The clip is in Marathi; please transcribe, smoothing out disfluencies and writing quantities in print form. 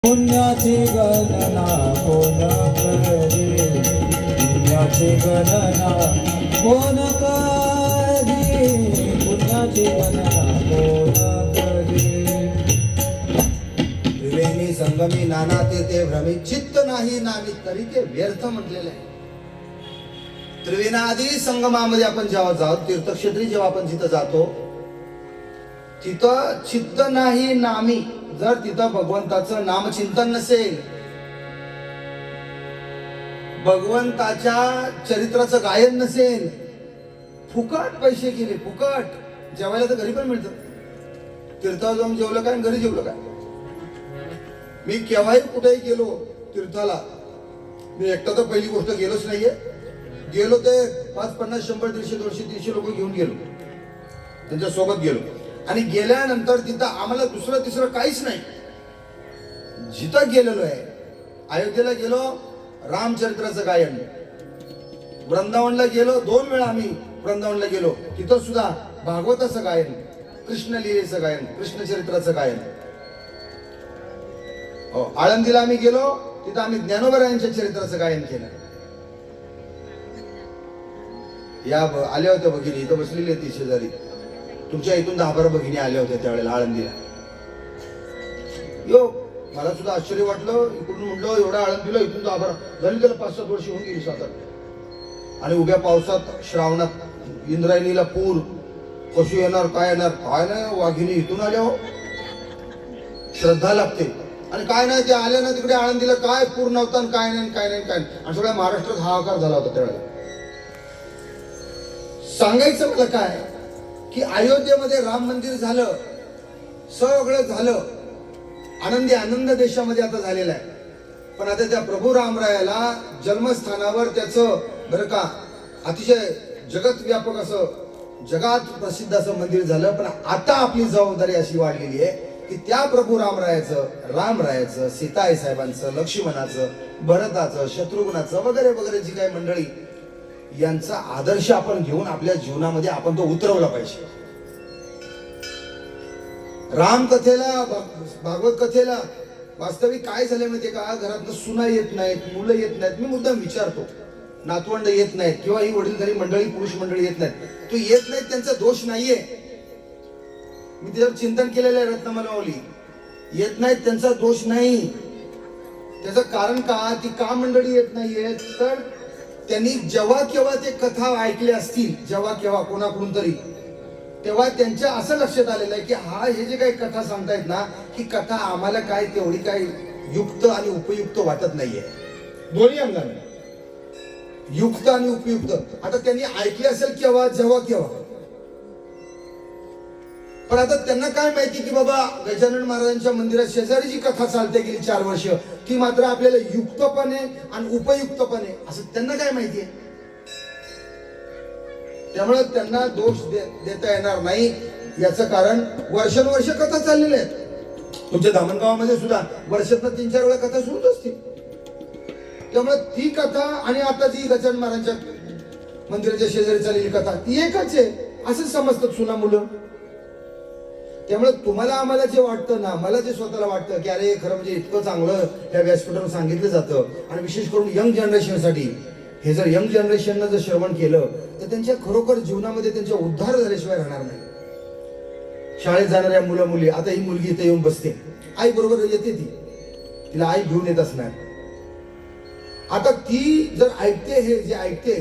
पुण्याची गणना कोण करी, पुण्याची गणना कोण करी, पुण्याची गणना कोण करी. त्रिवेणी संगमी नाना ते भ्रमी चित्त नाही नामी तरी ते व्यर्थ म्हटलेलं आहे. त्रिवेणादी संगमामध्ये आपण जेव्हा जातो, तीर्थक्षेत्री जेव्हा आपण जिथं जातो, तिथं चित्त नाही नामी. जर तिथं भगवंताचं नामचिंतन नसेल, भगवंताच्या चरित्राचं गायन नसेल, फुकट पैसे केले, फुकट जेवायला तर घरी पण मिळतं. तीर्थावर जाऊन जेवलं काय, घरी जेवलं काय. मी केव्हाही कुठेही गेलो तीर्थाला, मी एकटा तर पहिली गोष्ट गेलोच नाहीये. गेलो ते 5, 50, 100, 150, 200, 300 लोक घेऊन गेलो, त्यांच्या सोबत गेलो. आणि गेल्यानंतर तिथं आम्हाला दुसरं तिसरं काहीच नाही. जिथं गेलेलो आहे, अयोध्येला गेलो, रामचरित्राचं गायन. वृंदावनला गेलो, 2 वेळा आम्ही वृंदावनला गेलो, तिथं सुद्धा भागवताचं गायन, कृष्ण लीलेचं गायन, कृष्ण चरित्राचं गायन. आळंदीला आम्ही गेलो, तिथं आम्ही ज्ञानोबा यांच्या चरित्राचं गायन केलं. या आल्या होत्या भगिनी, इथं बसलेली ती शेजारी. तुमच्या इथून 10-12 भगिनी आल्या होत्या त्यावेळेला आळंदीला. मला सुद्धा आश्चर्य वाटलं. इकडून म्हटलं एवढ्या आळंदीला, इथून 10-12 झाली, त्याला 5-7 वर्ष होऊन गेली सातारा. आणि उभ्या पावसात, श्रावणात, इंद्रायणीला पूर, कशी येणार, काय येणार, काय नाही. वाघिणी इथून आल्या हो, श्रद्धा लागते. आणि काय नाही, ते आल्या ना तिकडे आळंदीला, काय पूर नव्हता, काय नाही, काय नाही, काय नाही. आणि सगळ्या महाराष्ट्रात हाहाकार झाला होता त्यावेळेला. सांगायचं मला काय की अयोध्येमध्ये राम मंदिर झालं, सगळं झालं, आनंदी आनंद देशामध्ये आता झालेला आहे. पण आता त्या प्रभू रामरायाला जन्मस्थानावर त्याचं बरं का अतिशय जगत व्यापक असं, जगात प्रसिद्ध असं मंदिर झालं. पण आता आपली जबाबदारी अशी वाढलेली आहे की त्या प्रभू रामरायाचं, सीताई साहेबांचं, लक्ष्मणाचं, भरताचं, शत्रुघ्नाचं वगैरे वगैरे जी काही मंडळी, यांचा आदर्श आपण घेऊन आपल्या जीवनामध्ये आपण तो उतरवला पाहिजे. रामकथेला, भागवत कथेला वास्तविक काय झाले माहितीये का, घरातनं सुना येत नाहीत, मुलं येत नाहीत. मी मुद्दाम विचारतो, नातवंड येत नाहीत किंवा ही वडीलधारी मंडळी, पुरुष मंडळी येत नाहीत, तो येत नाहीत त्यांचा दोष नाहीये. मी त्याच्यावर चिंतन केलेलं आहे रत्नमालावली. येत नाहीत त्यांचा दोष नाही. त्याचं कारण का, ती का मंडळी येत नाहीये, तर त्यांनी जेव्हा केव्हा ते कथा ऐकल्या असतील, जेव्हा केव्हा कोणाकडून तरी, तेव्हा त्यांच्या असं लक्षात आलेलं आहे की हे जे काही कथा सांगतायत ना, ही कथा आम्हाला काय तेवढी काही युक्त आणि उपयुक्त वाटत नाहीये. दोन्ही अंगाने, युक्त आणि उपयुक्त. आता त्यांनी ऐकले असेल केव्हा, जेव्हा केव्हा. पण आता त्यांना काय माहिती की बाबा गजानन महाराजांच्या मंदिरात शेजारी जी कथा चालते गेली 4 वर्ष, ती मात्र आपल्याला युक्तपणे आणि उपयुक्तपणे, असं त्यांना काय माहितीये. त्यामुळे त्यांना दोष देता येणार नाही. याचं कारण वर्षानुवर्ष कथा चाललेल्या आहेत. तुमच्या धामणगावामध्ये सुद्धा वर्षातनं 3-4 वेळा कथा सुरूच असते. त्यामुळे ती कथा आणि आता जी गजानन महाराजांच्या मंदिराच्या शेजारी चाललेली कथा, ती एकच आहे असं समजतात सुना मुलं. त्यामुळे तुम्हाला आम्हाला जे वाटतं ना, मला जे स्वतःला वाटतं की अरे खरं म्हणजे इतकं चांगलं त्या व्यासपीठावर सांगितलं जातं, आणि विशेष करून यंग जनरेशनसाठी, हे जर यंग जनरेशननं जर श्रवण केलं तर त्यांच्या खरोखर जीवनामध्ये त्यांचा उद्धार झाल्याशिवाय राहणार नाही. शाळेत जाणाऱ्या मुलं मुली, आता ही मुलगी इथे येऊन बसते, आई बरोबर येते, तिला आई घेऊन येत असणार. आता ती जर ऐकते, हे जे ऐकते